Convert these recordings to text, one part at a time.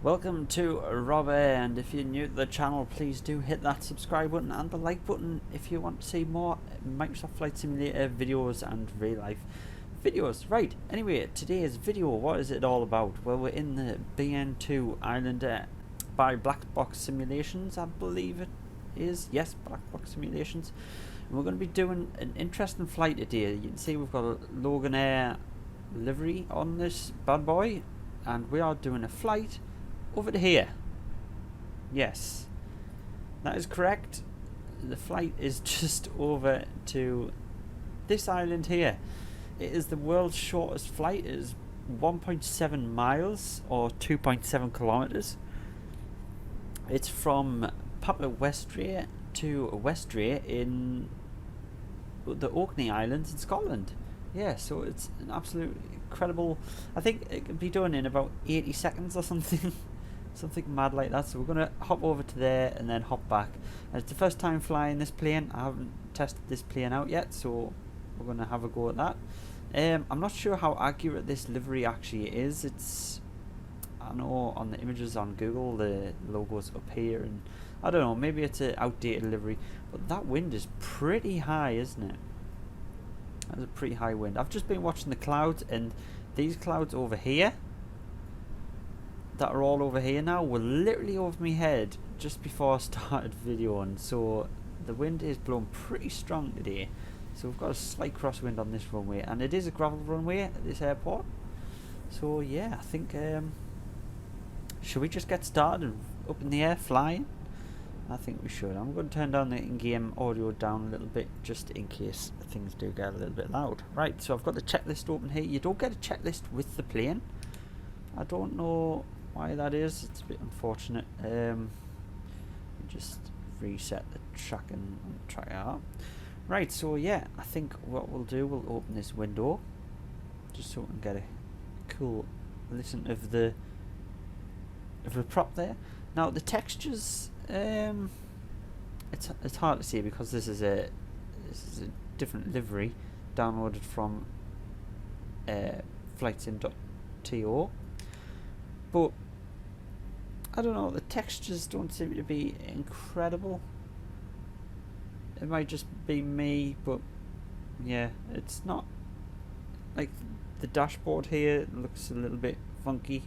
Welcome to Robert, and if you're new to the channel, please do hit that subscribe button and the like button if you want to see more Microsoft Flight Simulator videos and real life videos. Right, anyway, today's video, what is it all about? Well, we're in the BN2 Islander by BlackBox Simulations, I believe it is. Yes, BlackBox Simulations. And we're going to be doing an interesting flight today. You can see we've got a Logan Air livery on this bad boy, and we are doing a flight over to here. Yes, that is correct. The flight is just over to this island here. It is the world's shortest flight. It is 1.7 miles or 2.7 kilometers. It's from Papa Westray to Westray in the Orkney Islands in Scotland. Yeah, so it's an absolutely incredible. I think it could be done in about 80 seconds or something. Something mad like that. So we're going to hop over to there and then hop back. And it's the first time flying this plane. I haven't tested this plane out yet, so we're going to have a go at that. I'm not sure how accurate this livery actually is. It's, I know on the images on Google the logo's up here, and I don't know, maybe it's an outdated livery, but that wind is pretty high, isn't it? That's a pretty high wind. I've just been watching the clouds, and these clouds over here that are all over here now were literally over my head just before I started videoing, so the wind is blowing pretty strong today. So we've got a slight crosswind on this runway, and it is a gravel runway at this airport. So yeah, I think should we just get started up in the air flying? I think we should. I'm going to turn down the in-game audio down a little bit just in case things do get a little bit loud. Right, so I've got the checklist open here. You don't get a checklist with the plane. I don't know why that is. It's a bit unfortunate. Just reset the tracking and try it out. Right, so yeah, I think what we'll do, we'll open this window just so we can get a cool listen of the prop there. Now the textures, it's hard to see because this is a different livery downloaded from flightsim.to, but I don't know, the textures don't seem to be incredible. It might just be me, but yeah, it's not like the dashboard here looks a little bit funky.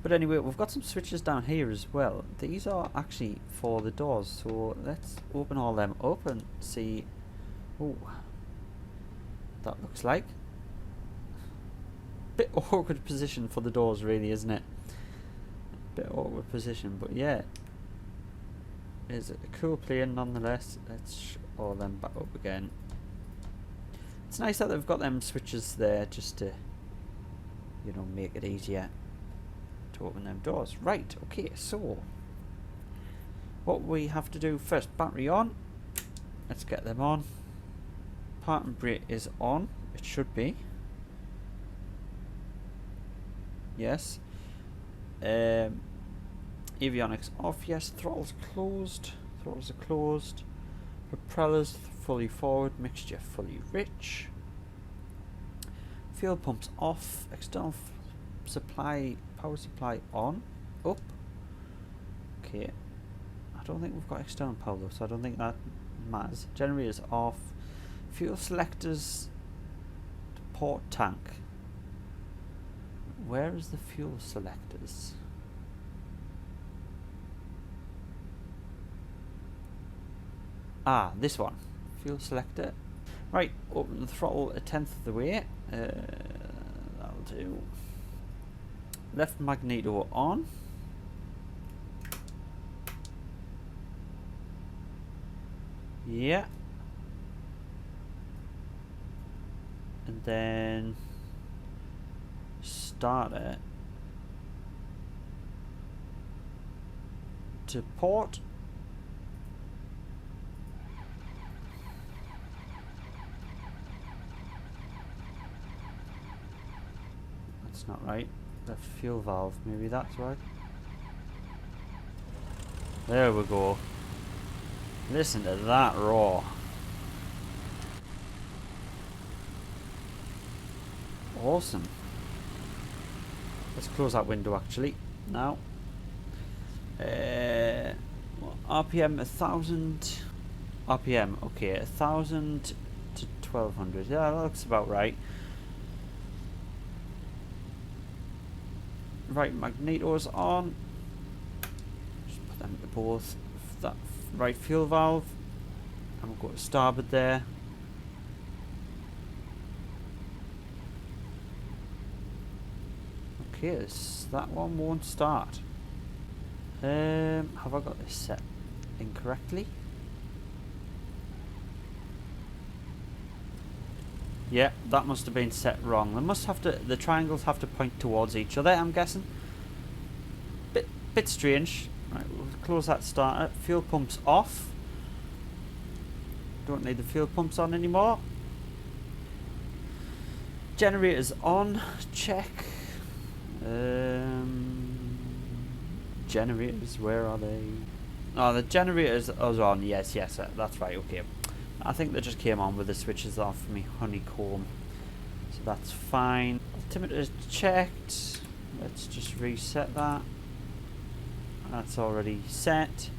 But anyway, we've got some switches down here as well. These are actually for the doors, so let's open all them up and see. Oh, that looks like a bit awkward position for the doors, really, isn't it? A bit awkward position, but yeah, is it a cool plane nonetheless. Let's show all them back up again. It's nice that they've got them switches there just to, you know, make it easier to open them doors. Right, okay, so what we have to do first, battery on. Let's get them on. Parking brake is on. It should be. Yes. Avionics off. Yes. Throttles closed. Throttles are closed. Propellers fully forward. Mixture fully rich. Fuel pumps off. External supply, power supply on. Up. Okay. I don't think we've got external power though, so I don't think that matters. Generators off. Fuel selectors. Port tank. Where is the fuel selectors? Ah, this one. Fuel selector. Right, open the throttle a tenth of the way. That'll do. Left magneto on. Yeah. And then starter to port. That's not right. The fuel valve, maybe that's right. There we go. Listen to that roar. Awesome. Let's close that window actually. now. RPM 1000 RPM. Okay, 1000 to 1200. Yeah, that looks about right. Right magnetos on. Just put them to both. That right fuel valve. And we'll go to starboard there. Okay, that one won't start. Have I got this set incorrectly? Yeah, that must have been set wrong. They must have to. The triangles have to point towards each other, I'm guessing. Bit strange. Right, we'll close that starter. Fuel pumps off. Don't need the fuel pumps on anymore. Generators on. Check. Generators, where are they? Oh, the generators are on. Yes, that's right. Okay. I think they just came on with the switches off for me. Honeycomb. So that's fine. Altimeter is checked. Let's just reset that. That's already set.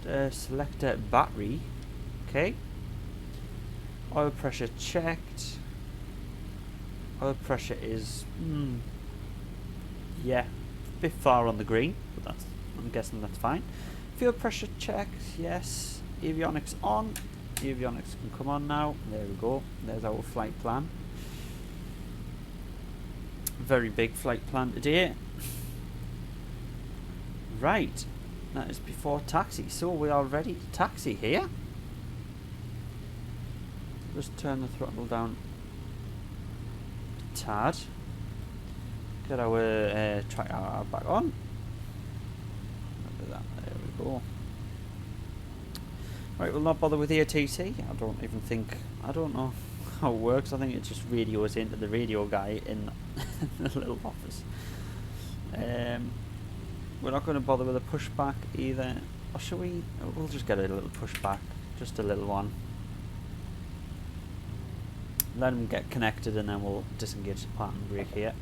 And, selector battery. Okay. Oil pressure checked. Oil pressure is yeah, a bit far on the green, but that's, I'm guessing that's fine. Fuel pressure checked, yes. Avionics on. Avionics can come on now. There we go. There's our flight plan. Very big flight plan today. Right, that is before taxi, so we are ready to taxi here. Just turn the throttle down a tad. Get our track back on. Look at that, there we go. Right, we'll not bother with ATC. I don't know how it works. I think it just radios into the radio guy in the little office. We're not going to bother with a pushback either. Or shall we? We'll just get a little pushback. Just a little one. Let him get connected and then we'll disengage the parking brake here.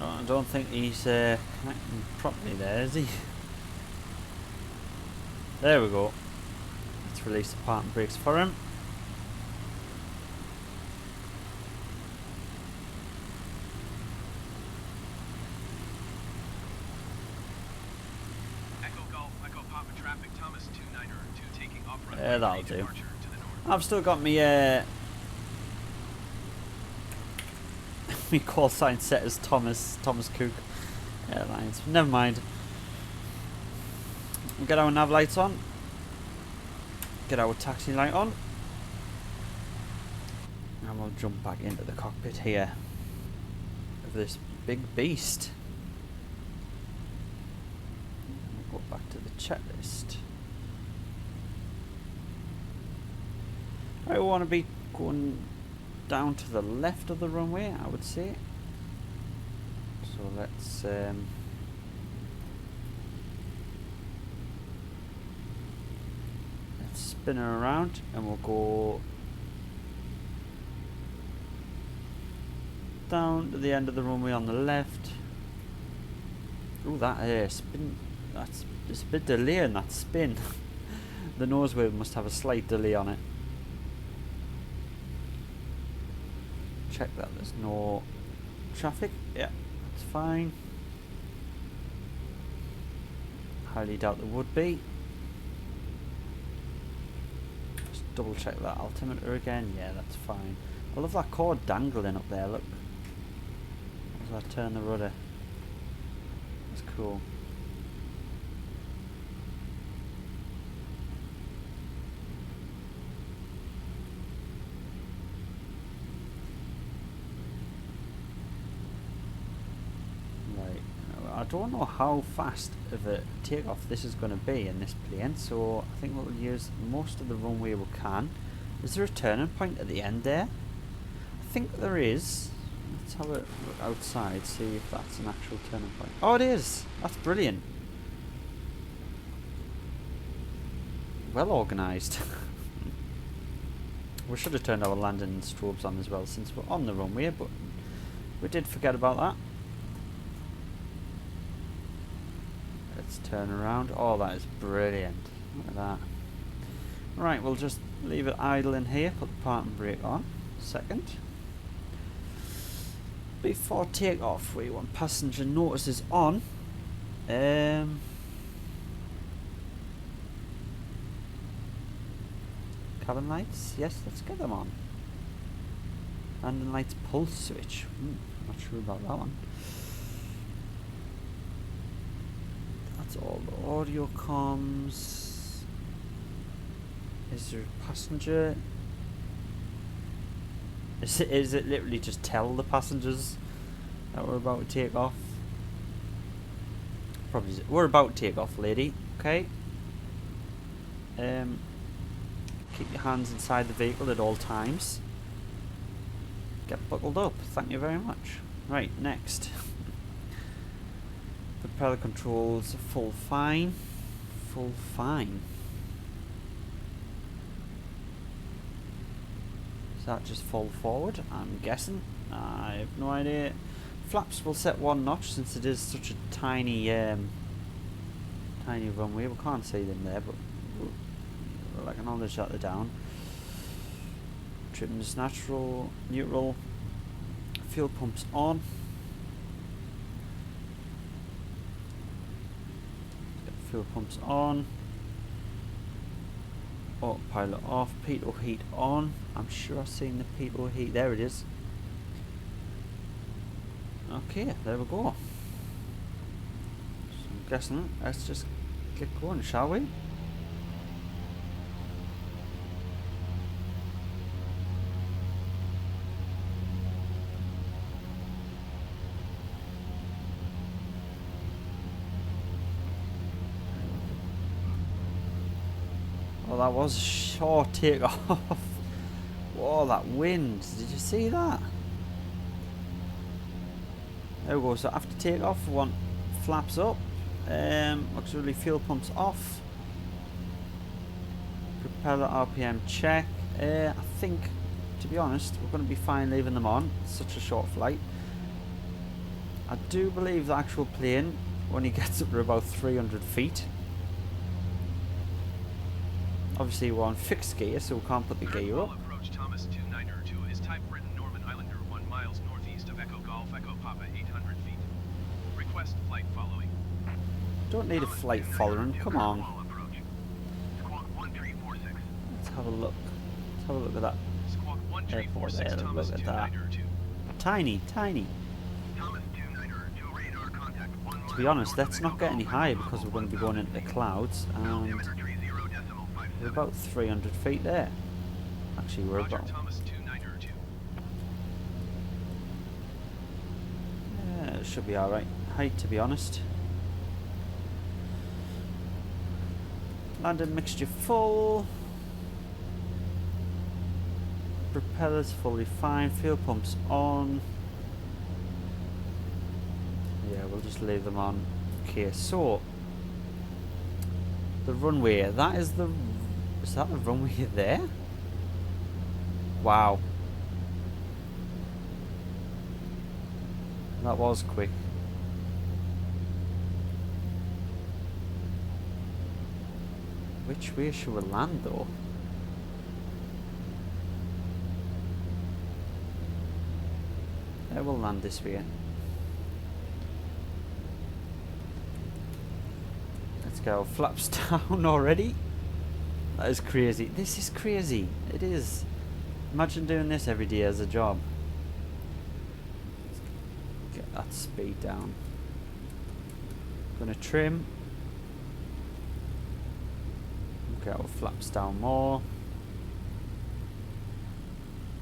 Oh, I don't think he's connecting properly there, is he? There we go. Let's release the parking brakes for him. That'll do. I've still got me me call sign set as Thomas Cook Airlines. Never mind. We'll get our nav lights on. Get our taxi light on. And we'll jump back into the cockpit here of this big beast. We'll go back to the checklist. I want to be going down to the left of the runway, I would say. So let's spin her around and we'll go down to the end of the runway on the left. Ooh, that spin, there's a bit delay in that spin. The nose wheel must have a slight delay on it. Check that there's no traffic. Yeah, that's fine. Highly doubt there would be. Just double check that altimeter again. Yeah, that's fine. I love that cord dangling up there, look. As I turn the rudder. That's cool. I don't know how fast of a takeoff this is going to be in this plane, so I think we'll use most of the runway we can. Is there a turning point at the end there? I think there is. Let's have a look outside, see if that's an actual turning point. Oh, it is! That's brilliant. Well organised. We should have turned our landing strobes on as well since we're on the runway, but we did forget about that. Let's turn around. Oh, that is brilliant. Look at that. Right, we'll just leave it idle in here, put the parking brake on. Second. Before takeoff, we want passenger notices on. Cabin lights, yes, let's get them on. Landing lights pulse switch. Not sure about that one. That's all the audio comms. Is there a passenger? Is it literally just tell the passengers that we're about to take off? Probably we're about to take off, lady. Okay. Keep your hands inside the vehicle at all times. Get buckled up. Thank you very much. Right, next. Propeller controls full fine. Full fine. Is that just fall forward? I'm guessing. I have no idea. Flaps will set 1 notch since it is such a tiny tiny runway. We can't see them there, but I can only shut it down. Trims natural, neutral. Fuel pumps on. Get fuel pumps on. Autopilot off. Pitot heat on. I'm sure I've seen the pitot heat. There it is. Okay, there we go. So I'm guessing let's just get going, shall we? Oh, that was a short takeoff. Whoa, that wind. Did you see that? There we go. So after takeoff, we want flaps up. Auxiliary fuel pumps off. Propeller RPM check. I think, to be honest, we're going to be fine leaving them on. It's such a short flight. I do believe the actual plane only gets up to about 300 feet. Obviously we're on fixed gear, so we can't put the gear up. Approach Thomas 2902 is type Britain Norman Islander 1 miles northeast of Echo Golf Echo Papa 800 feet. Request flight following. Don't need a flight following, come on. Squawk 1346. Let's have a look. Let's have a look at that. Squawk 1346 Airport there, Thomas look at that. 2902. Tiny, tiny. Thomas 2902 radar contact 1 To be honest, let's not get any higher because we're going to be going into the clouds, and we're about 300 feet there. Actually, we're about. Thomas 2902. Yeah, it should be alright. Height, to be honest. Landing mixture full. Propellers fully fine. Fuel pumps on. Yeah, we'll just leave them on. Okay, so the runway. That is the. Is that the runway there? Wow. That was quick. Which way should we land though? Yeah, we'll land this way. Let's go. Flaps down already. That is crazy. This is crazy. It is. Imagine doing this every day as a job. Let's get that speed down. Gonna trim. Get our flaps down more.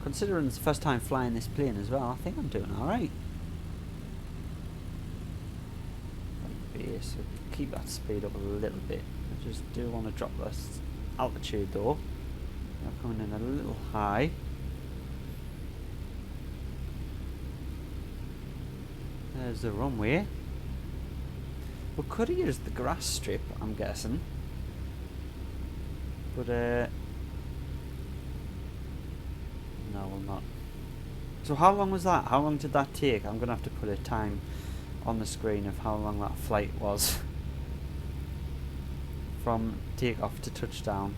Considering it's the first time flying this plane as well, I think I'm doing alright. So keep that speed up a little bit. I just do want to drop this altitude though. We're coming in a little high. There's the runway. We could have used the grass strip, I'm guessing. But not. So how long was that? How long did that take? I'm gonna have to put a time on the screen of how long that flight was from takeoff to touchdown.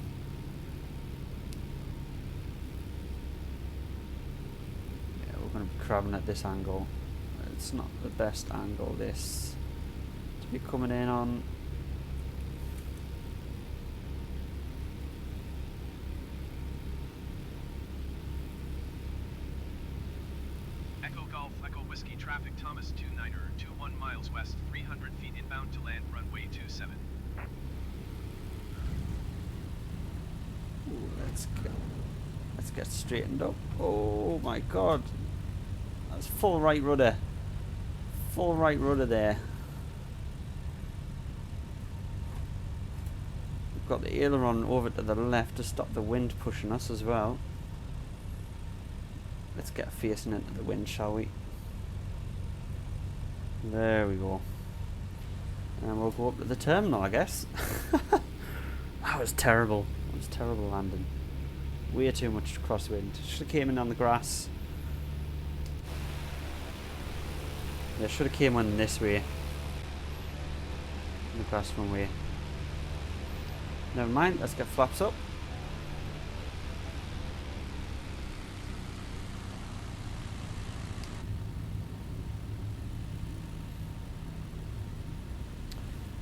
Yeah, we're gonna be crabbing at this angle. It's not the best angle, this, to be coming in on. Echo Golf, Echo Whiskey traffic, Thomas 2921 miles west, 300 feet inbound to land, runway 27. Ooh, let's get straightened up. Oh my god. That's full right rudder. Full right rudder there. We've got the aileron over to the left to stop the wind pushing us as well. Let's get facing into the wind, shall we? There we go. And we'll go up to the terminal, I guess. That was terrible. It was terrible landing. Way too much crosswind. Should have came in on the grass. Yeah, should have came on this way. The grass one way. Never mind, let's get flaps up.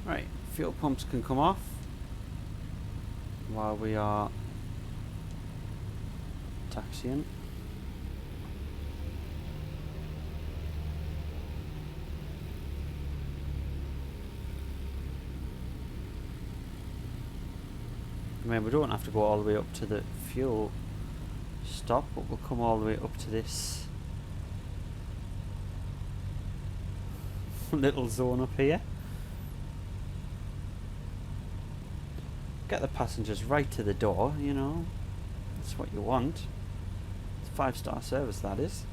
Right, fuel pumps can come off while we are taxiing. I mean, we don't have to go all the way up to the fuel stop, but we'll come all the way up to this little zone up here. Get the passengers right to the door, you know. That's what you want. It's a 5-star service, that is.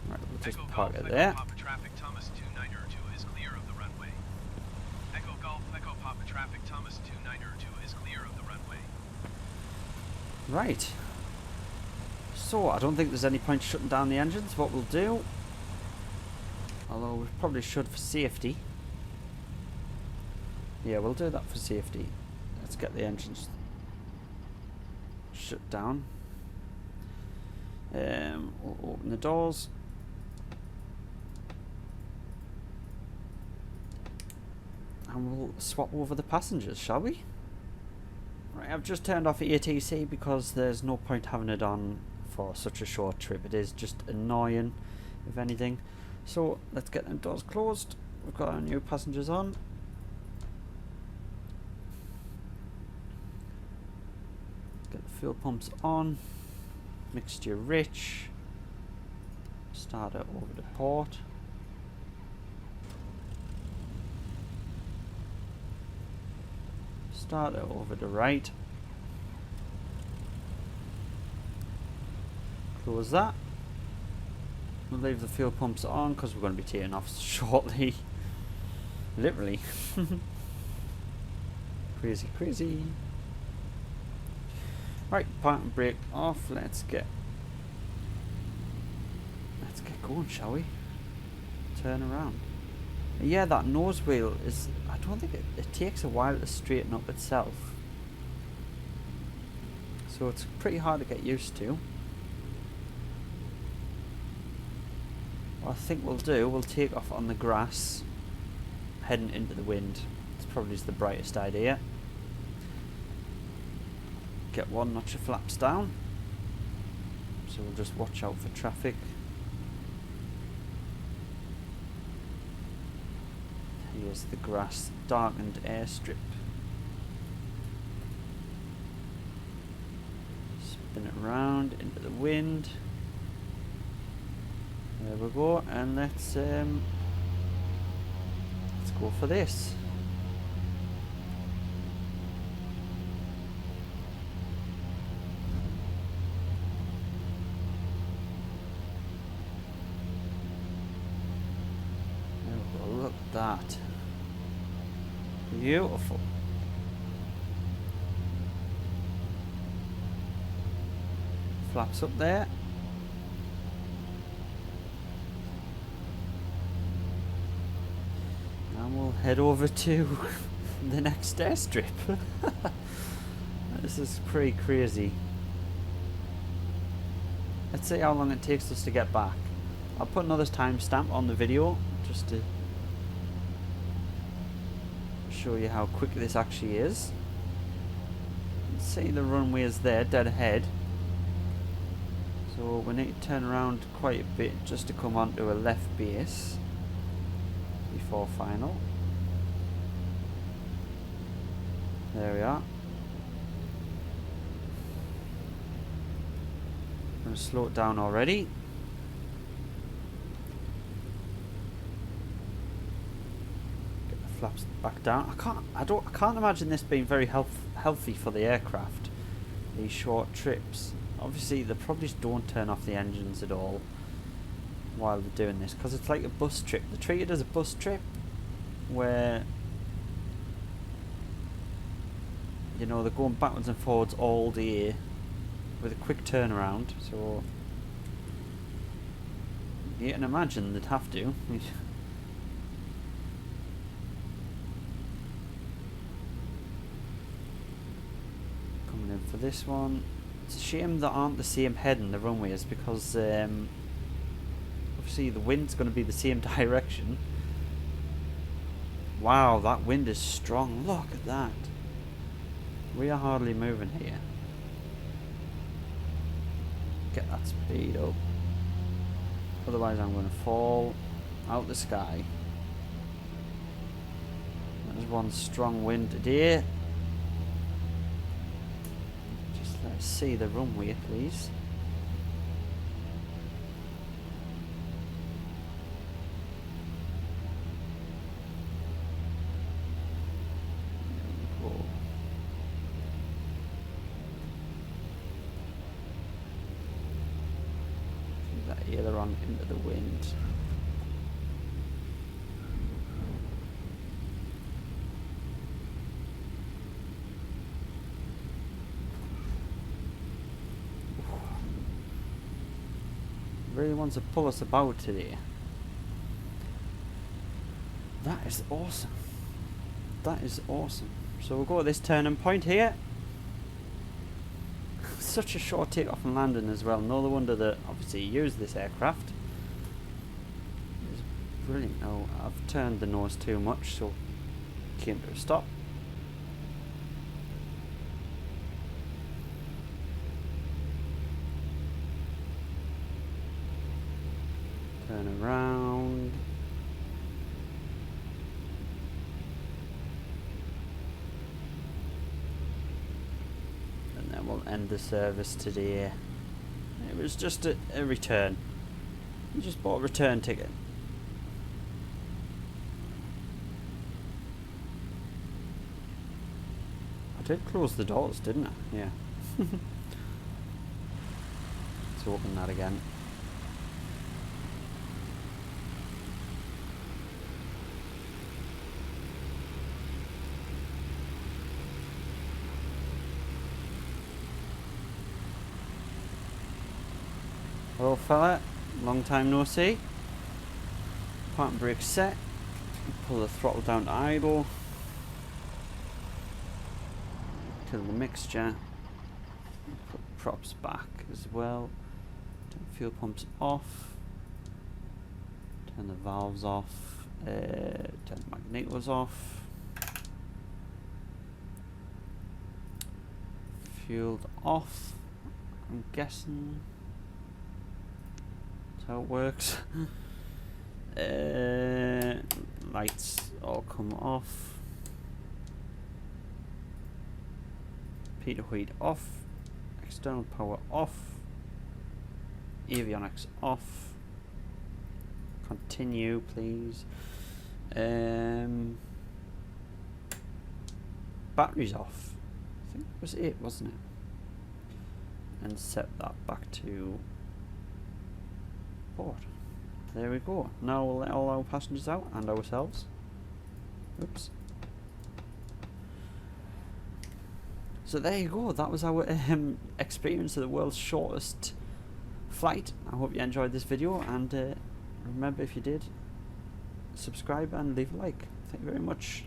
Right, we'll just Echo park Golf, it there. Echo Papa traffic, Thomas 2902 is clear of the runway. Echo Golf, Echo Papa traffic, Thomas 2902 is clear of the runway. Right. So, I don't think there's any point shutting down the engines. What we'll do, although we probably should for safety. Yeah, we'll do that for safety. Let's get the engines shut down. We'll open the doors. And we'll swap over the passengers, shall we? Right, I've just turned off the ATC because there's no point having it on for such a short trip. It is just annoying, if anything. So, let's get them doors closed. We've got our new passengers on. Get the fuel pumps on. Mixture rich. Start it over to port. Start it over to right. Close that. We'll leave the fuel pumps on because we're going to be taking off shortly. Literally. Crazy, crazy. Right, park and brake off. Let's get going, shall we? Turn around. Yeah, that nose wheel is, I don't think it takes a while to straighten up itself. So it's pretty hard to get used to. What I think we'll do, we'll take off on the grass, heading into the wind. It's probably the brightest idea. Get one notch of flaps down. So we'll just watch out for traffic. Here's the grass darkened airstrip. Spin it round into the wind. There we go, and let's go for this. There we go, look at that. Beautiful. flaps up there. And we'll head over to the next airstrip. This is pretty crazy. Let's see how long it takes us to get back. I'll put another timestamp on the video just to show you how quick this actually is. See, the runway is there, dead ahead. So we need to turn around quite a bit just to come onto a left base before final. There we are. I'm going to slow it down already. Get the flaps back down. I can't imagine this being very healthy for the aircraft. These short trips. Obviously, they probably don't turn off the engines at all while they're doing this, because it's like a bus trip. They treat it as a bus trip, where you know they're going backwards and forwards all day with a quick turnaround. So you can imagine they'd have to. Coming in for this one. It's a shame there aren't the same head in the runways, because obviously the wind's going to be the same direction. Wow, that wind is strong. Look at that. We are hardly moving here. Get that speed up. Otherwise I'm going to fall out the sky. There's one strong wind today. Just let's see the runway, please. Aileron into the wind. Really wants to pull us about today. That is awesome. That is awesome. So we'll go at this turning point here. Such a short takeoff and landing as well. No wonder that obviously you use this aircraft. It's brilliant. Oh, I've turned the nose too much, so came to a stop. Turn around. We'll end the service today. It was just a return. You just bought a return ticket. I did close the doors, didn't I? Yeah. Let's open that again. Hello fella, long time no see. Parking brake set. Pull the throttle down to idle. Kill the mixture. Put the props back as well. Turn fuel pumps off. Turn the valves off. Turn the magnetos off. Fueled off, I'm guessing. How it works. Lights all come off. Pitot heat off. External power off. Avionics off. Continue, please. Batteries off. I think that was it, wasn't it? And set that back to port. There we go. Now we'll let all our passengers out and ourselves. Oops. So there you go, that was our experience of the world's shortest flight. I hope you enjoyed this video, and remember, if you did, subscribe and leave a like. Thank you very much.